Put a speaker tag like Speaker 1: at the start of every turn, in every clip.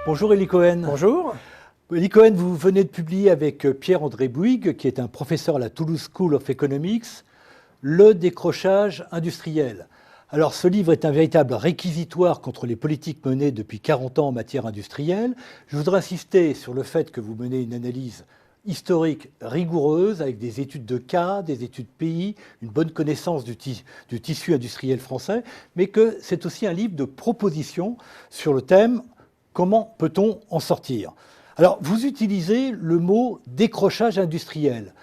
Speaker 1: Bonjour Élie Cohen.
Speaker 2: Bonjour.
Speaker 1: Élie Cohen, vous venez de publier avec Pierre-André Bouygues, qui est un professeur à la Toulouse School of Economics, Le décrochage industriel. Alors ce livre est un véritable réquisitoire contre les politiques menées depuis 40 ans en matière industrielle. Je voudrais insister sur le fait que vous menez une analyse historique rigoureuse avec des études de cas, des études pays, une bonne connaissance du tissu industriel français, mais que c'est aussi un livre de propositions sur le thème « Comment peut-on en sortir ?» Alors, vous utilisez le mot « décrochage industriel »,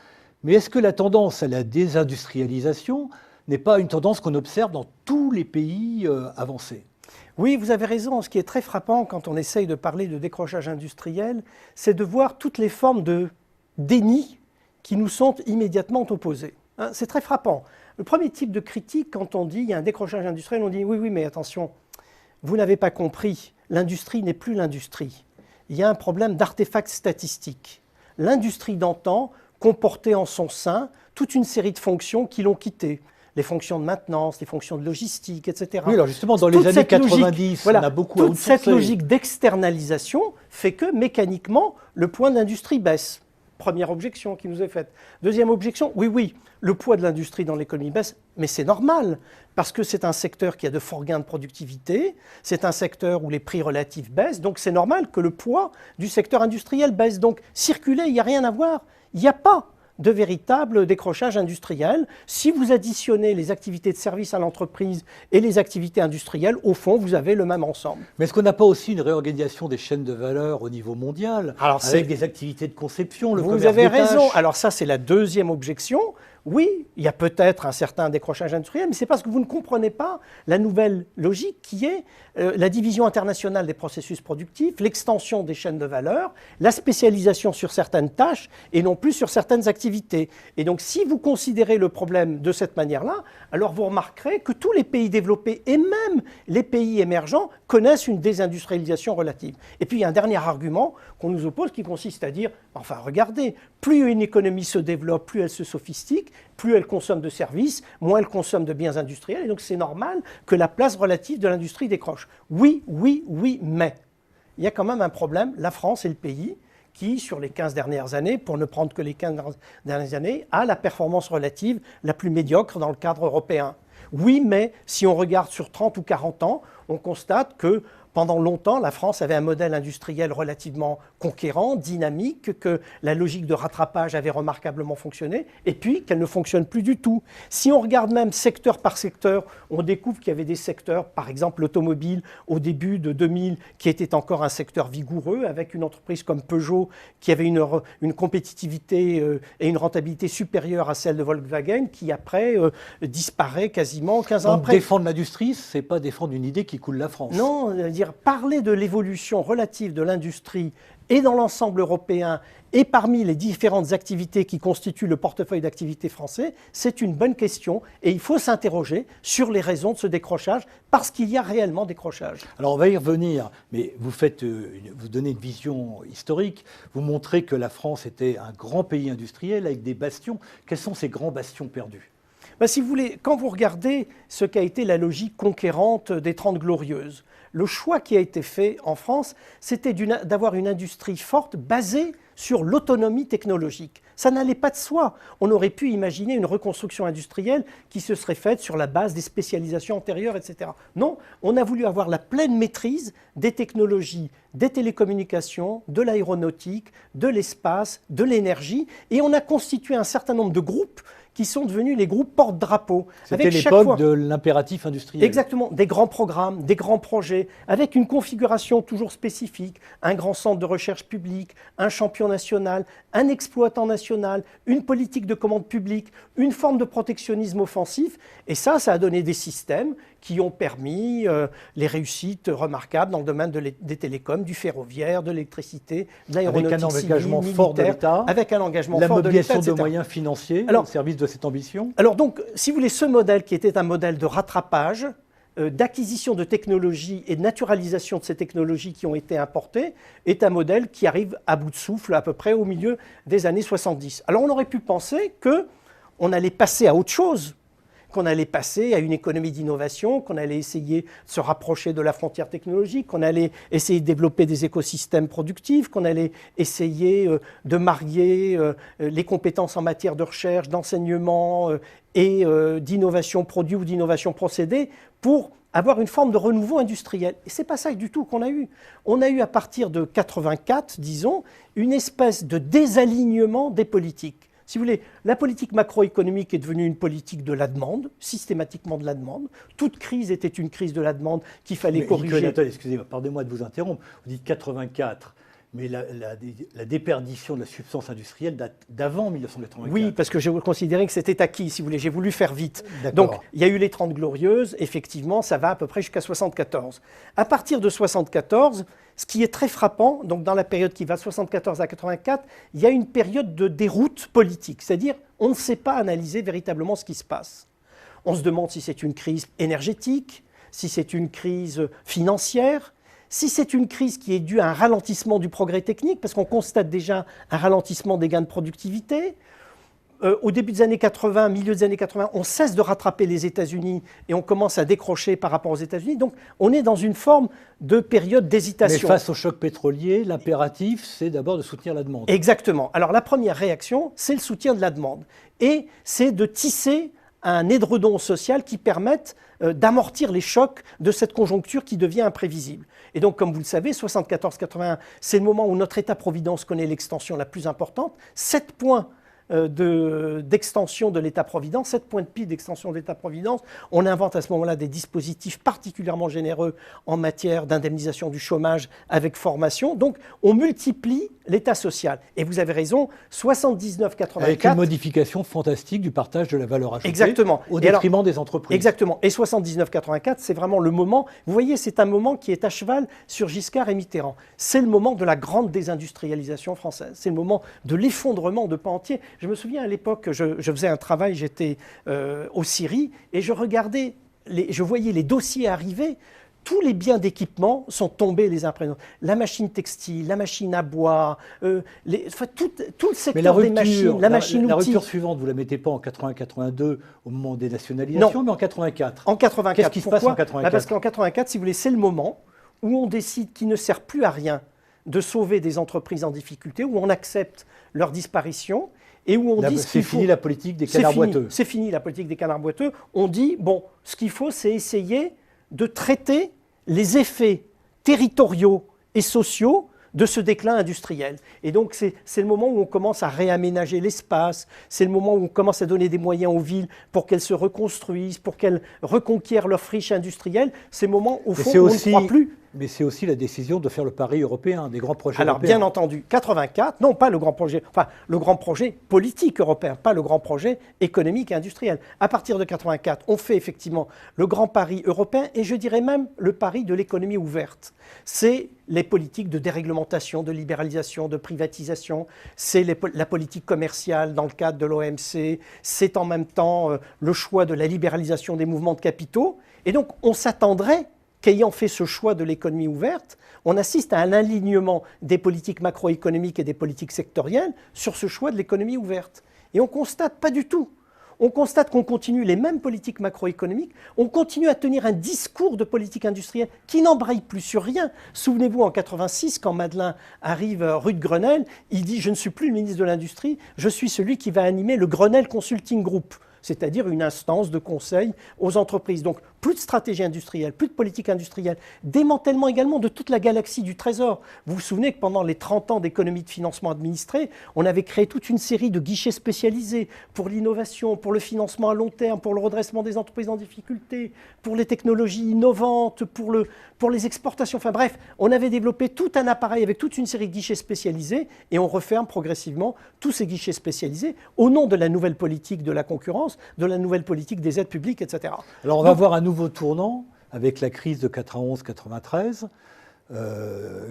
Speaker 1: mais est-ce que la tendance à la désindustrialisation n'est pas une tendance qu'on observe dans tous les pays avancés ?
Speaker 2: Oui, vous avez raison. Ce qui est très frappant quand on essaye de parler de décrochage industriel, c'est de voir toutes les formes de déni qui nous sont immédiatement opposées. C'est très frappant. Le premier type de critique, quand on dit il y a un décrochage industriel, on dit oui, mais attention, vous n'avez pas compris, l'industrie n'est plus l'industrie. Il y a un problème d'artefacts statistiques. L'industrie d'antan comportait en son sein toute une série de fonctions qui l'ont quitté. Les fonctions de maintenance, les fonctions de logistique, etc.
Speaker 1: Oui, alors justement, dans les années 90, on a beaucoup outsourcé.
Speaker 2: Toute cette logique d'externalisation fait que, mécaniquement, le point d'industrie baisse. Première objection qui nous est faite. Deuxième objection, oui, le poids de l'industrie dans l'économie baisse, mais c'est normal, parce que c'est un secteur qui a de forts gains de productivité, c'est un secteur où les prix relatifs baissent, donc c'est normal que le poids du secteur industriel baisse. Donc circuler, il n'y a rien à voir, il n'y a pas de véritable décrochage industriel. Si vous additionnez les activités de service à l'entreprise et les activités industrielles, au fond, vous avez le même ensemble.
Speaker 1: Mais est-ce qu'on n'a pas aussi une réorganisation des chaînes de valeur au niveau mondial, avec des activités de conception, le commerce des tâches ?
Speaker 2: Vous avez raison. Alors ça, c'est la deuxième objection. Oui, il y a peut-être un certain décrochage industriel, mais c'est parce que vous ne comprenez pas la nouvelle logique qui est la division internationale des processus productifs, l'extension des chaînes de valeur, la spécialisation sur certaines tâches et non plus sur certaines activités. Et donc, si vous considérez le problème de cette manière-là, alors vous remarquerez que tous les pays développés et même les pays émergents connaissent une désindustrialisation relative. Et puis, il y a un dernier argument qu'on nous oppose qui consiste à dire, enfin, regardez, plus une économie se développe, plus elle se sophistique, plus elle consomme de services, moins elle consomme de biens industriels, et donc c'est normal que la place relative de l'industrie décroche. Oui, mais il y a quand même un problème. La France est le pays qui, sur les 15 dernières années, pour ne prendre que les 15 dernières années, a la performance relative la plus médiocre dans le cadre européen. Oui, mais si on regarde sur 30 ou 40 ans, on constate que pendant longtemps, la France avait un modèle industriel relativement conquérant, dynamique, que la logique de rattrapage avait remarquablement fonctionné, et puis qu'elle ne fonctionne plus du tout. Si on regarde même secteur par secteur, on découvre qu'il y avait des secteurs, par exemple l'automobile, au début de 2000, qui était encore un secteur vigoureux, avec une entreprise comme Peugeot, qui avait une compétitivité et une rentabilité supérieure à celle de Volkswagen, qui après disparaît quasiment 15 ans après.
Speaker 1: Défendre l'industrie, ce n'est pas défendre une idée qui coule la France.
Speaker 2: Non, parler de l'évolution relative de l'industrie et dans l'ensemble européen et parmi les différentes activités qui constituent le portefeuille d'activités français, c'est une bonne question et il faut s'interroger sur les raisons de ce décrochage parce qu'il y a réellement décrochage.
Speaker 1: Alors on va y revenir, mais vous donnez une vision historique, vous montrez que la France était un grand pays industriel avec des bastions. Quels sont ces grands bastions perdus ?
Speaker 2: Si vous voulez, quand vous regardez ce qu'a été la logique conquérante des 30 Glorieuses, le choix qui a été fait en France, c'était d'avoir une industrie forte basée sur l'autonomie technologique. Ça n'allait pas de soi. On aurait pu imaginer une reconstruction industrielle qui se serait faite sur la base des spécialisations antérieures, etc. Non, on a voulu avoir la pleine maîtrise des technologies, des télécommunications, de l'aéronautique, de l'espace, de l'énergie, et on a constitué un certain nombre de groupes qui sont devenus les groupes porte-drapeaux.
Speaker 1: C'était l'époque de l'impératif industriel.
Speaker 2: Exactement, des grands programmes, des grands projets, avec une configuration toujours spécifique, un grand centre de recherche publique, un champion national, un exploitant national, une politique de commande publique, une forme de protectionnisme offensif, et ça a donné des systèmes qui ont permis les réussites remarquables dans le domaine des télécoms, du ferroviaire, de l'électricité, de l'aéronautique civile,
Speaker 1: avec un engagement fort de l'État,
Speaker 2: avec un engagement fort de l'État,
Speaker 1: la mobilisation de moyens financiers au service de cette ambition.
Speaker 2: Alors donc, si vous voulez, ce modèle qui était un modèle de rattrapage, d'acquisition de technologies et de naturalisation de ces technologies qui ont été importées, est un modèle qui arrive à bout de souffle à peu près au milieu des années 70. Alors on aurait pu penser qu'on allait passer à autre chose, qu'on allait passer à une économie d'innovation, qu'on allait essayer de se rapprocher de la frontière technologique, qu'on allait essayer de développer des écosystèmes productifs, qu'on allait essayer de marier les compétences en matière de recherche, d'enseignement et d'innovation produit ou d'innovation procédé pour avoir une forme de renouveau industriel. Et ce n'est pas ça du tout qu'on a eu. On a eu à partir de 84, disons, une espèce de désalignement des politiques. Si vous voulez, la politique macroéconomique est devenue une politique de la demande, systématiquement de la demande. Toute crise était une crise de la demande qu'il fallait corriger.
Speaker 1: Excusez-moi, pardonnez-moi de vous interrompre. Vous dites 84. Mais la déperdition de la substance industrielle date d'avant 1984.
Speaker 2: Oui, parce que je considérais que c'était acquis, si vous voulez. J'ai voulu faire vite. Donc, il y a eu les 30 Glorieuses. Effectivement, ça va à peu près jusqu'à 74. À partir de 74, ce qui est très frappant, donc dans la période qui va de 74 à 84, il y a une période de déroute politique. C'est-à-dire, on ne sait pas analyser véritablement ce qui se passe. On se demande si c'est une crise énergétique, si c'est une crise financière, si c'est une crise qui est due à un ralentissement du progrès technique, parce qu'on constate déjà un ralentissement des gains de productivité. Au début des années 80, milieu des années 80, on cesse de rattraper les États-Unis et on commence à décrocher par rapport aux États-Unis. Donc on est dans une forme de période d'hésitation.
Speaker 1: Mais face au choc pétrolier, l'impératif, c'est d'abord de soutenir la demande.
Speaker 2: Exactement. Alors la première réaction, c'est le soutien de la demande. Et c'est de tisser un édredon social qui permette d'amortir les chocs de cette conjoncture qui devient imprévisible. Et donc, comme vous le savez, 74-81, c'est le moment où notre État-providence connaît l'extension la plus importante. 7 points d'extension de l'État-providence, 7 points de PIB d'extension de l'État-providence. On invente à ce moment-là des dispositifs particulièrement généreux en matière d'indemnisation du chômage avec formation. Donc, on multiplie l'État social. Et vous avez raison, 79-84...
Speaker 1: Avec une modification fantastique du partage de la valeur ajoutée.
Speaker 2: Exactement.
Speaker 1: Au détriment des entreprises.
Speaker 2: Exactement. Et 79-84, c'est vraiment le moment... Vous voyez, c'est un moment qui est à cheval sur Giscard et Mitterrand. C'est le moment de la grande désindustrialisation française. C'est le moment de l'effondrement de pans entiers. Je me souviens à l'époque, je faisais un travail, j'étais au Syrie, et je regardais, je voyais les dossiers arriver. Tous les biens d'équipement sont tombés les uns après les autres. La machine textile, la machine à bois, tout le secteur des machines, la machine-outil.
Speaker 1: La rupture suivante, vous ne la mettez pas en 80-82 au moment des nationalisations, mais en 84.
Speaker 2: En 84.
Speaker 1: Qu'est-ce qui se passe en 84
Speaker 2: Parce qu'en 84, si vous voulez, c'est le moment où on décide qu'il ne sert plus à rien de sauver des entreprises en difficulté, où on accepte leur disparition. Et où on dit
Speaker 1: c'est fini la politique des canards boiteux.
Speaker 2: C'est fini la politique des canards boiteux. On dit, bon, ce qu'il faut, c'est essayer de traiter les effets territoriaux et sociaux de ce déclin industriel. Et donc, c'est le moment où on commence à réaménager l'espace, c'est le moment où on commence à donner des moyens aux villes pour qu'elles se reconstruisent, pour qu'elles reconquièrent leur friche industrielle. C'est le moment, au fond, où on ne croit plus.
Speaker 1: Mais c'est aussi la décision de faire le pari européen, des grands projets
Speaker 2: européens. Alors, bien entendu, 84, non pas le grand projet, enfin, le grand projet politique européen, pas le grand projet économique et industriel. À partir de 84, on fait effectivement le grand pari européen et je dirais même le pari de l'économie ouverte. C'est les politiques de déréglementation, de libéralisation, de privatisation, c'est la politique commerciale dans le cadre de l'OMC, c'est en même temps le choix de la libéralisation des mouvements de capitaux. Et donc, on s'attendrait qu'ayant fait ce choix de l'économie ouverte, on assiste à un alignement des politiques macroéconomiques et des politiques sectorielles sur ce choix de l'économie ouverte. Et on constate pas du tout. On constate qu'on continue les mêmes politiques macroéconomiques, on continue à tenir un discours de politique industrielle qui n'embraye plus sur rien. Souvenez-vous, en 86, quand Madeleine arrive rue de Grenelle, il dit « Je ne suis plus le ministre de l'Industrie, je suis celui qui va animer le Grenelle Consulting Group ». C'est-à-dire une instance de conseil aux entreprises. Donc, plus de stratégie industrielle, plus de politique industrielle, démantèlement également de toute la galaxie du Trésor. Vous vous souvenez que pendant les 30 ans d'économie de financement administré, on avait créé toute une série de guichets spécialisés pour l'innovation, pour le financement à long terme, pour le redressement des entreprises en difficulté, pour les technologies innovantes, pour les exportations. Enfin bref, on avait développé tout un appareil avec toute une série de guichets spécialisés et on referme progressivement tous ces guichets spécialisés au nom de la nouvelle politique de la concurrence, de la nouvelle politique des aides publiques, etc.
Speaker 1: Alors on va voir un nouveau tournant avec la crise de 91-93,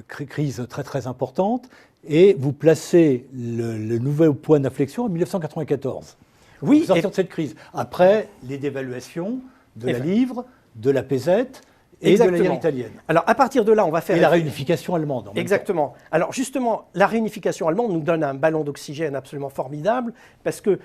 Speaker 1: crise très très importante, et vous placez le nouvel point d'inflexion en 1994.
Speaker 2: Oui,
Speaker 1: sortir de cette crise. Après les dévaluations de la livre, de la pesette et de la guerre italienne.
Speaker 2: Alors, à partir de là, on va faire...
Speaker 1: Et la réunification allemande.
Speaker 2: Exactement. Alors, justement, la réunification allemande nous donne un ballon d'oxygène absolument formidable, parce que,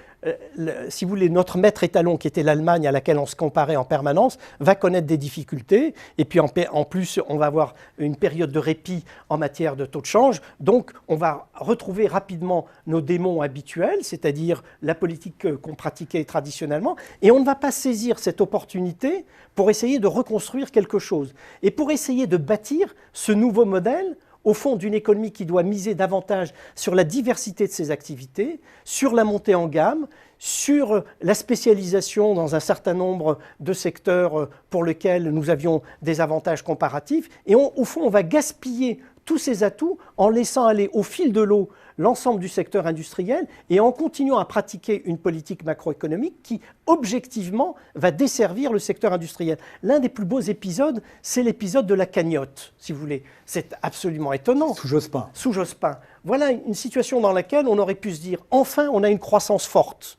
Speaker 2: si vous voulez, notre maître étalon, qui était l'Allemagne, à laquelle on se comparait en permanence, va connaître des difficultés. Et puis, en plus, on va avoir une période de répit en matière de taux de change. Donc, on va retrouver rapidement nos démons habituels, c'est-à-dire la politique qu'on pratiquait traditionnellement. Et on ne va pas saisir cette opportunité pour essayer de reconstruire quelque chose. Et pour essayer de bâtir ce nouveau modèle, au fond, d'une économie qui doit miser davantage sur la diversité de ses activités, sur la montée en gamme, sur la spécialisation dans un certain nombre de secteurs pour lesquels nous avions des avantages comparatifs. Et au fond, on va gaspiller tous ces atouts en laissant aller au fil de l'eau l'ensemble du secteur industriel et en continuant à pratiquer une politique macroéconomique qui, objectivement, va desservir le secteur industriel. L'un des plus beaux épisodes, c'est l'épisode de la cagnotte, si vous voulez. C'est absolument étonnant.
Speaker 1: Sous Jospin.
Speaker 2: Sous Jospin. Voilà une situation dans laquelle on aurait pu se dire, enfin, on a une croissance forte.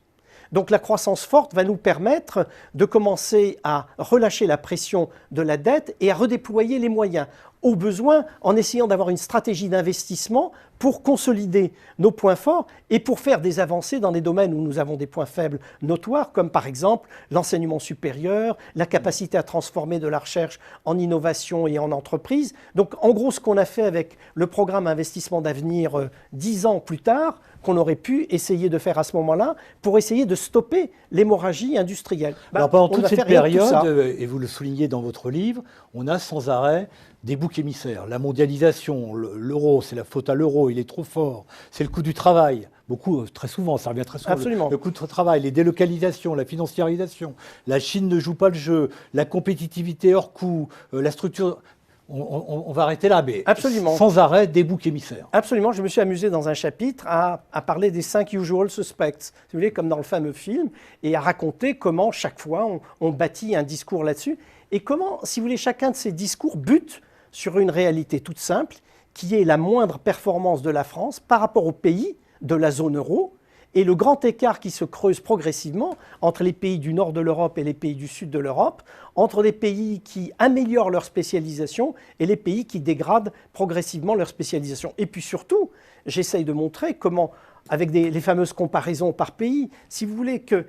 Speaker 2: Donc la croissance forte va nous permettre de commencer à relâcher la pression de la dette et à redéployer les moyens, au besoin en essayant d'avoir une stratégie d'investissement pour consolider nos points forts et pour faire des avancées dans des domaines où nous avons des points faibles notoires, comme par exemple l'enseignement supérieur, la capacité à transformer de la recherche en innovation et en entreprise. Donc en gros, ce qu'on a fait avec le programme Investissement d'avenir 10 ans plus tard, qu'on aurait pu essayer de faire à ce moment-là pour essayer de stopper l'hémorragie industrielle.
Speaker 1: Alors pendant toute cette période, et vous le soulignez dans votre livre, on a sans arrêt des boucs émissaires. La mondialisation, l'euro, c'est la faute à l'euro, il est trop fort. C'est le coût du travail. Beaucoup, très souvent, ça revient très souvent.
Speaker 2: Absolument.
Speaker 1: Le coût du travail, les délocalisations, la financiarisation. La Chine ne joue pas le jeu. La compétitivité hors coût, la structure... On va arrêter là, mais
Speaker 2: absolument.
Speaker 1: Sans arrêt, des boucs émissaires.
Speaker 2: Absolument. Je me suis amusé dans un chapitre à parler des 5 usual suspects, si vous voulez, comme dans le fameux film, et à raconter comment, chaque fois, on bâtit un discours là-dessus, et comment, si vous voulez, chacun de ces discours bute sur une réalité toute simple, qui est la moindre performance de la France par rapport aux pays de la zone euro, et le grand écart qui se creuse progressivement entre les pays du nord de l'Europe et les pays du sud de l'Europe, entre les pays qui améliorent leur spécialisation et les pays qui dégradent progressivement leur spécialisation. Et puis surtout, j'essaye de montrer comment, avec les fameuses comparaisons par pays, si vous voulez, que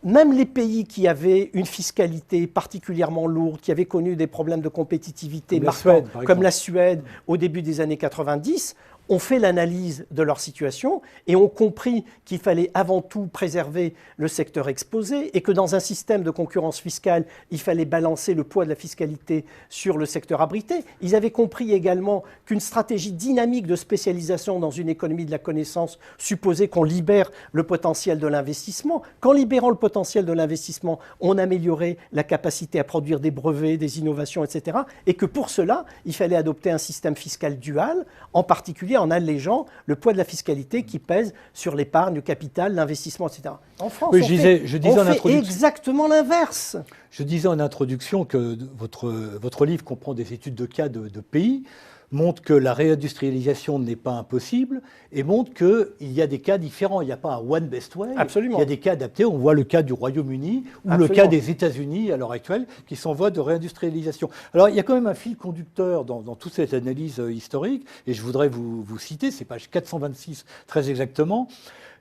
Speaker 2: même les pays qui avaient une fiscalité particulièrement lourde, qui avaient connu des problèmes de compétitivité marquants, comme la Suède au début des années 90, ont fait l'analyse de leur situation et ont compris qu'il fallait avant tout préserver le secteur exposé et que dans un système de concurrence fiscale, il fallait balancer le poids de la fiscalité sur le secteur abrité. Ils avaient compris également qu'une stratégie dynamique de spécialisation dans une économie de la connaissance supposait qu'on libère le potentiel de l'investissement. Qu'en libérant le potentiel de l'investissement, on améliorait la capacité à produire des brevets, des innovations, etc. Et que pour cela, il fallait adopter un système fiscal dual, en particulier en allégeant le poids de la fiscalité qui pèse sur l'épargne, le capital, l'investissement, etc. En France,
Speaker 1: oui,
Speaker 2: on fait exactement l'inverse.
Speaker 1: Je disais en introduction que votre livre comprend des études de cas de pays, montre que la réindustrialisation n'est pas impossible et montre qu'il y a des cas différents. Il n'y a pas un one best way.
Speaker 2: Absolument.
Speaker 1: Il y a des cas adaptés. On voit le cas du Royaume-Uni ou le cas des États-Unis à l'heure actuelle qui sont en voie de réindustrialisation. Alors il y a quand même un fil conducteur dans toute cette analyse historique et je voudrais vous citer, c'est page 426 très exactement.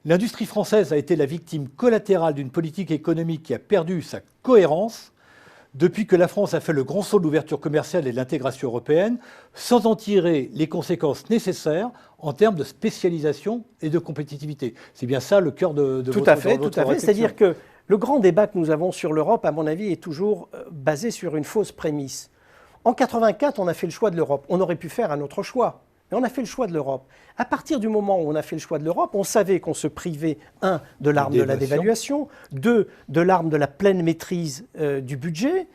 Speaker 1: L'industrie française a été la victime collatérale d'une politique économique qui a perdu sa cohérence depuis que la France a fait le grand saut de l'ouverture commerciale et de l'intégration européenne, sans en tirer les conséquences nécessaires en termes de spécialisation et de compétitivité. C'est bien ça le cœur de votre réflexion.
Speaker 2: Tout à fait. C'est-à-dire que le grand débat que nous avons sur l'Europe, à mon avis, est toujours basé sur une fausse prémisse. En 1984, on a fait le choix de l'Europe. On aurait pu faire un autre choix. Mais on a fait le choix de l'Europe. À partir du moment où on a fait le choix de l'Europe, on savait qu'on se privait, 1, de l'arme de la dévaluation, 2, de l'arme de la pleine maîtrise du budget,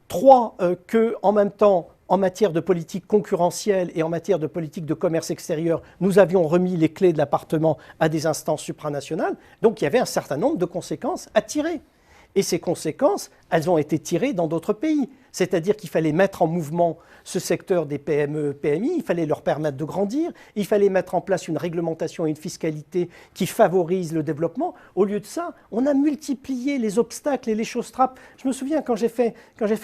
Speaker 2: 3, qu'en même temps, en matière de politique concurrentielle et en matière de politique de commerce extérieur, nous avions remis les clés de l'appartement à des instances supranationales. Donc il y avait un certain nombre de conséquences à tirer. Et ces conséquences, elles ont été tirées dans d'autres pays. C'est-à-dire qu'il fallait mettre en mouvement ce secteur des PME, PMI, il fallait leur permettre de grandir, il fallait mettre en place une réglementation et une fiscalité qui favorisent le développement. Au lieu de ça, on a multiplié les obstacles et les choses-trappes. Je me souviens, quand j'ai fait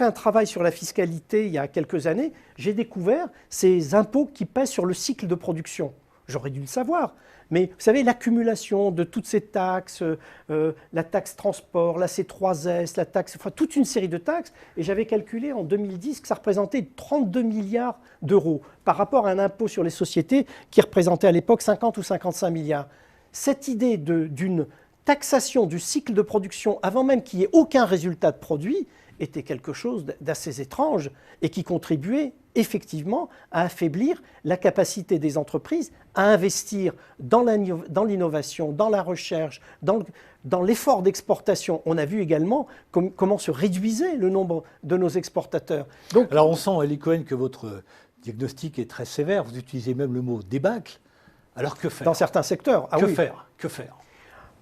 Speaker 2: un travail sur la fiscalité il y a quelques années, j'ai découvert ces impôts qui pèsent sur le cycle de production. J'aurais dû le savoir. Mais vous savez, l'accumulation de toutes ces taxes, la taxe transport, la C3S, la taxe, enfin toute une série de taxes, et j'avais calculé en 2010 que ça représentait 32 milliards d'euros par rapport à un impôt sur les sociétés qui représentait à l'époque 50 ou 55 milliards. Cette idée d'une taxation du cycle de production avant même qu'il n'y ait aucun résultat de produit était quelque chose d'assez étrange et qui contribuait effectivement à affaiblir la capacité des entreprises à investir dans l'innovation, dans la recherche, dans l'effort d'exportation. On a vu également comment se réduisait le nombre de nos exportateurs.
Speaker 1: Donc, alors on sent, Elie Cohen, que votre diagnostic est très sévère. Vous utilisez même le mot débâcle. Alors que faire?
Speaker 2: Dans certains secteurs.
Speaker 1: Que faire? Que faire?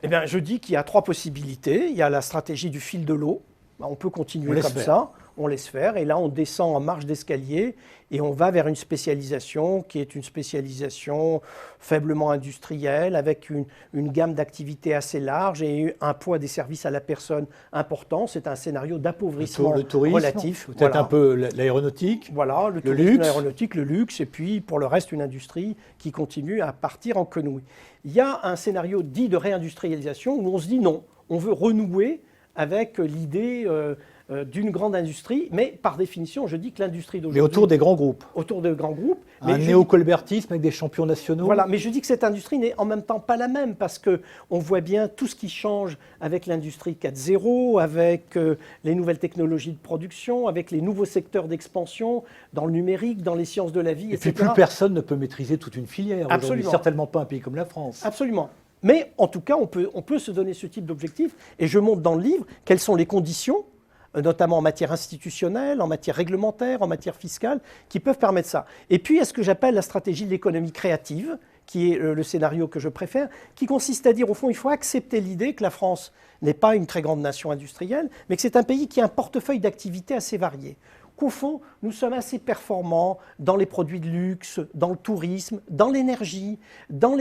Speaker 2: Eh bien, je dis qu'il y a trois possibilités. Il y a la stratégie du fil de l'eau. On peut continuer comme ça, on laisse faire, et là on descend en marche d'escalier et on va vers une spécialisation qui est une spécialisation faiblement industrielle avec une gamme d'activités assez large et un poids des services à la personne important. C'est un scénario d'appauvrissement relatif.
Speaker 1: Peut-être voilà. Un peu l'aéronautique.
Speaker 2: Voilà, le tourisme, l'aéronautique, le luxe, et puis pour le reste une industrie qui continue à partir en quenouille. Il y a un scénario dit de réindustrialisation où on se dit non, on veut renouer avec l'idée d'une grande industrie, mais par définition, je dis que l'industrie d'aujourd'hui...
Speaker 1: Mais autour des grands groupes.
Speaker 2: Autour des grands groupes.
Speaker 1: Un néocolbertisme avec des champions nationaux.
Speaker 2: Voilà, mais je dis que cette industrie n'est en même temps pas la même, parce qu'on voit bien tout ce qui change avec l'industrie 4.0, avec les nouvelles technologies de production, avec les nouveaux secteurs d'expansion, dans le numérique, dans les sciences de la vie, etc.
Speaker 1: Et puis plus personne ne peut maîtriser toute une filière.
Speaker 2: Absolument.
Speaker 1: Certainement pas un pays comme la France.
Speaker 2: Absolument. Mais en tout cas, on peut se donner ce type d'objectif. Et je montre dans le livre quelles sont les conditions, notamment en matière institutionnelle, en matière réglementaire, en matière fiscale, qui peuvent permettre ça. Et puis, il y a ce que j'appelle la stratégie de l'économie créative, qui est le scénario que je préfère, qui consiste à dire, au fond, il faut accepter l'idée que la France n'est pas une très grande nation industrielle, mais que c'est un pays qui a un portefeuille d'activités assez varié. Qu'au fond, nous sommes assez performants dans les produits de luxe, dans le tourisme, dans l'énergie, dans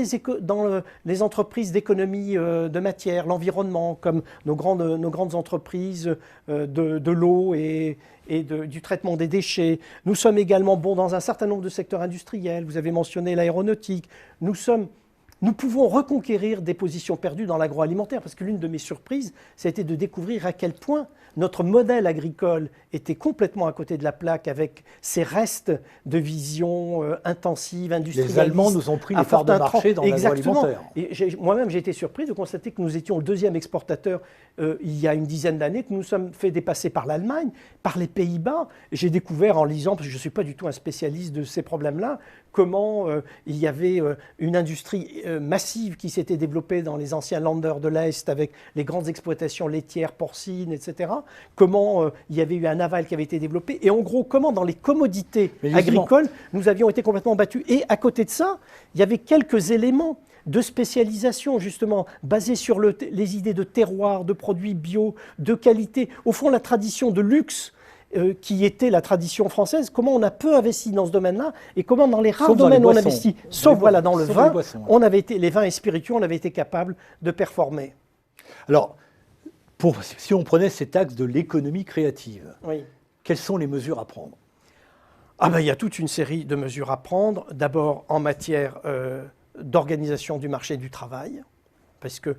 Speaker 2: les entreprises d'économie de matière, l'environnement, comme nos grandes entreprises de l'eau et du traitement des déchets. Nous sommes également bons dans un certain nombre de secteurs industriels. Vous avez mentionné l'aéronautique. Nous pouvons reconquérir des positions perdues dans l'agroalimentaire, parce que l'une de mes surprises, ça a été de découvrir à quel point notre modèle agricole était complètement à côté de la plaque avec ses restes de vision intensive, industrielle.
Speaker 1: Les Allemands nous ont pris les parts de marché dans l'agroalimentaire.
Speaker 2: Moi-même, j'ai été surpris de constater que nous étions le deuxième exportateur il y a une dizaine d'années, que nous sommes fait dépasser par l'Allemagne, par les Pays-Bas. J'ai découvert en lisant, parce que je ne suis pas du tout un spécialiste de ces problèmes-là, comment il y avait une industrie massive qui s'était développée dans les anciens Länder de l'Est avec les grandes exploitations laitières, porcines, etc. Comment il y avait eu un aval qui avait été développé. Et en gros, comment dans les commodités agricoles, nous avions été complètement battus. Et à côté de ça, il y avait quelques éléments de spécialisation, justement, basés sur les idées de terroir, de produits bio, de qualité. Au fond, la tradition de luxe qui était la tradition française, comment on a peu investi dans ce domaine-là et comment dans les rares domaines où on investit, sauf voilà, dans le vin, les vins et spiritueux, on avait été capable de performer.
Speaker 1: Alors, si on prenait cet axe de l'économie créative,
Speaker 2: oui. Quelles
Speaker 1: sont les mesures à prendre?
Speaker 2: Il y a toute une série de mesures à prendre. D'abord, en matière d'organisation du marché du travail. Parce que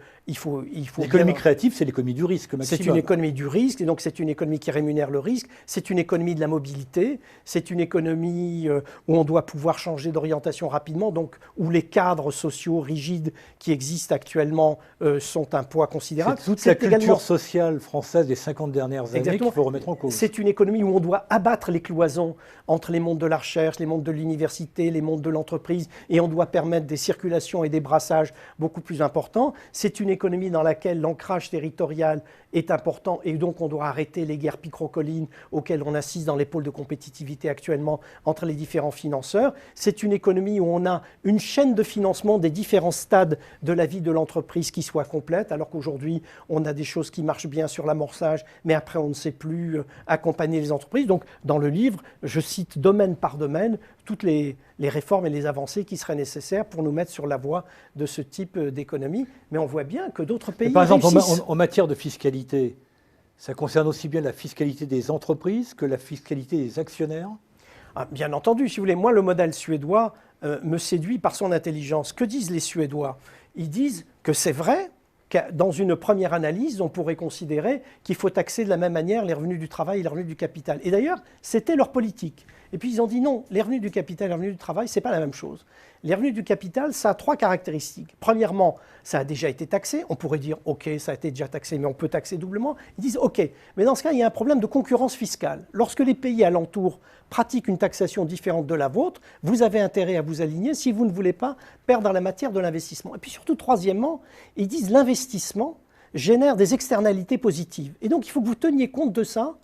Speaker 1: l'économie créative, c'est l'économie du risque maximum.
Speaker 2: C'est une économie du risque, et donc c'est une économie qui rémunère le risque. C'est une économie de la mobilité. C'est une économie où on doit pouvoir changer d'orientation rapidement, donc où les cadres sociaux rigides qui existent actuellement sont un poids considérable.
Speaker 1: C'est toute la culture sociale française des 50 dernières années qu'il faut remettre en cause.
Speaker 2: C'est une économie où on doit abattre les cloisons entre les mondes de la recherche, les mondes de l'université, les mondes de l'entreprise, et on doit permettre des circulations et des brassages beaucoup plus importants. c'est une économie dans laquelle l'ancrage territorial est important et donc on doit arrêter les guerres picrocollines auxquelles on assiste dans les pôles de compétitivité actuellement entre les différents financeurs. C'est une économie où on a une chaîne de financement des différents stades de la vie de l'entreprise qui soit complète, alors qu'aujourd'hui on a des choses qui marchent bien sur l'amorçage, mais après on ne sait plus accompagner les entreprises. Donc dans le livre, je cite domaine par domaine toutes les réformes et les avancées qui seraient nécessaires pour nous mettre sur la voie de ce type d'économie. Mais on voit bien que d'autres pays
Speaker 1: par exemple,
Speaker 2: réussissent.
Speaker 1: en matière de fiscalité, ça concerne aussi bien la fiscalité des entreprises que la fiscalité des actionnaires?
Speaker 2: Bien entendu, si vous voulez, moi le modèle suédois me séduit par son intelligence. Que disent les Suédois? Ils disent que c'est vrai que dans une première analyse, on pourrait considérer qu'il faut taxer de la même manière les revenus du travail et les revenus du capital. Et d'ailleurs, c'était leur politique. Et puis ils ont dit non, les revenus du capital et les revenus du travail, ce n'est pas la même chose. Les revenus du capital, ça a 3 caractéristiques. Premièrement, ça a déjà été taxé. On pourrait dire, OK, ça a été déjà taxé, mais on peut taxer doublement. Ils disent, OK, mais dans ce cas, il y a un problème de concurrence fiscale. Lorsque les pays alentours pratiquent une taxation différente de la vôtre, vous avez intérêt à vous aligner si vous ne voulez pas perdre en la matière de l'investissement. Et puis surtout, troisièmement, ils disent l'investissement génère des externalités positives. Et donc, il faut que vous teniez compte de ça.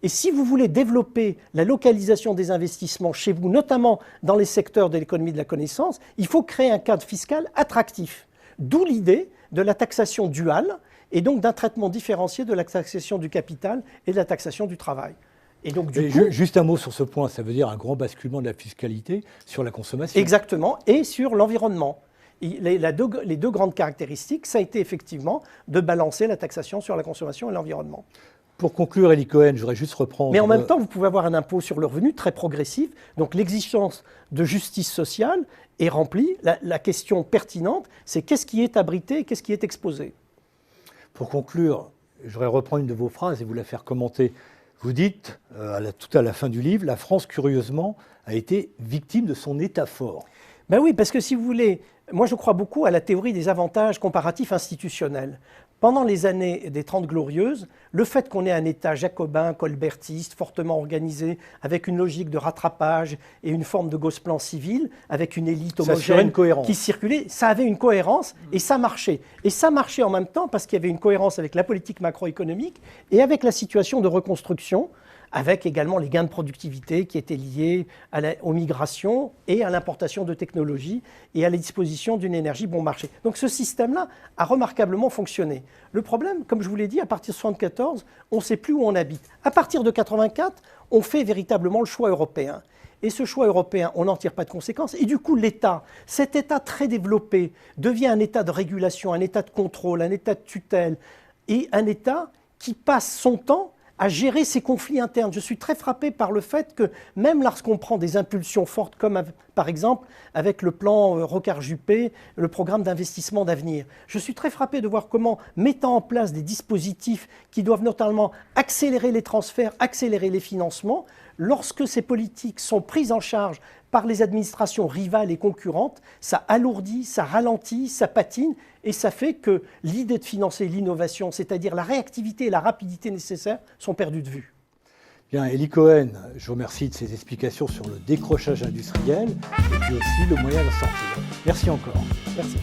Speaker 2: Et si vous voulez développer la localisation des investissements chez vous, notamment dans les secteurs de l'économie de la connaissance, il faut créer un cadre fiscal attractif. D'où l'idée de la taxation duale et donc d'un traitement différencié de la taxation du capital et de la taxation du travail. Et donc,
Speaker 1: juste un mot sur ce point, ça veut dire un grand basculement de la fiscalité sur la consommation.
Speaker 2: Exactement, et sur l'environnement. Les deux grandes caractéristiques, ça a été effectivement de balancer la taxation sur la consommation et l'environnement.
Speaker 1: Pour conclure, Elie Cohen, je voudrais juste reprendre...
Speaker 2: Mais en même temps, vous pouvez avoir un impôt sur le revenu très progressif. Donc l'exigence de justice sociale est remplie. La question pertinente, c'est qu'est-ce qui est abrité et qu'est-ce qui est exposé.
Speaker 1: Pour conclure, je voudrais reprendre une de vos phrases et vous la faire commenter. Vous dites, tout à la fin du livre, la France, curieusement, a été victime de son état fort.
Speaker 2: Ben oui, parce que si vous voulez, moi je crois beaucoup à la théorie des avantages comparatifs institutionnels. Pendant les années des 30 Glorieuses, le fait qu'on ait un État jacobin, colbertiste, fortement organisé, avec une logique de rattrapage et une forme de gosse-plan civil, avec une élite homogène qui circulait, ça avait une cohérence et ça marchait. Et ça marchait en même temps parce qu'il y avait une cohérence avec la politique macroéconomique et avec la situation de reconstruction, avec également les gains de productivité qui étaient liés aux migrations et à l'importation de technologies et à la disposition d'une énergie bon marché. Donc ce système-là a remarquablement fonctionné. Le problème, comme je vous l'ai dit, à partir de 1974, on ne sait plus où on habite. À partir de 1984, on fait véritablement le choix européen. Et ce choix européen, on n'en tire pas de conséquences. Et du coup, l'État, cet État très développé, devient un État de régulation, un État de contrôle, un État de tutelle, et un État qui passe son temps à gérer ces conflits internes. Je suis très frappé par le fait que même lorsqu'on prend des impulsions fortes, comme par exemple avec le plan Rocard-Juppé, le programme d'investissement d'avenir, je suis très frappé de voir comment, mettant en place des dispositifs qui doivent notamment accélérer les transferts, accélérer les financements, lorsque ces politiques sont prises en charge par les administrations rivales et concurrentes, ça alourdit, ça ralentit, ça patine, et ça fait que l'idée de financer l'innovation, c'est-à-dire la réactivité et la rapidité nécessaires, sont perdues de vue.
Speaker 1: Bien, Elie Cohen, je vous remercie de ces explications sur le décrochage industriel et puis aussi le moyen d'en sortir. Merci encore.
Speaker 2: Merci.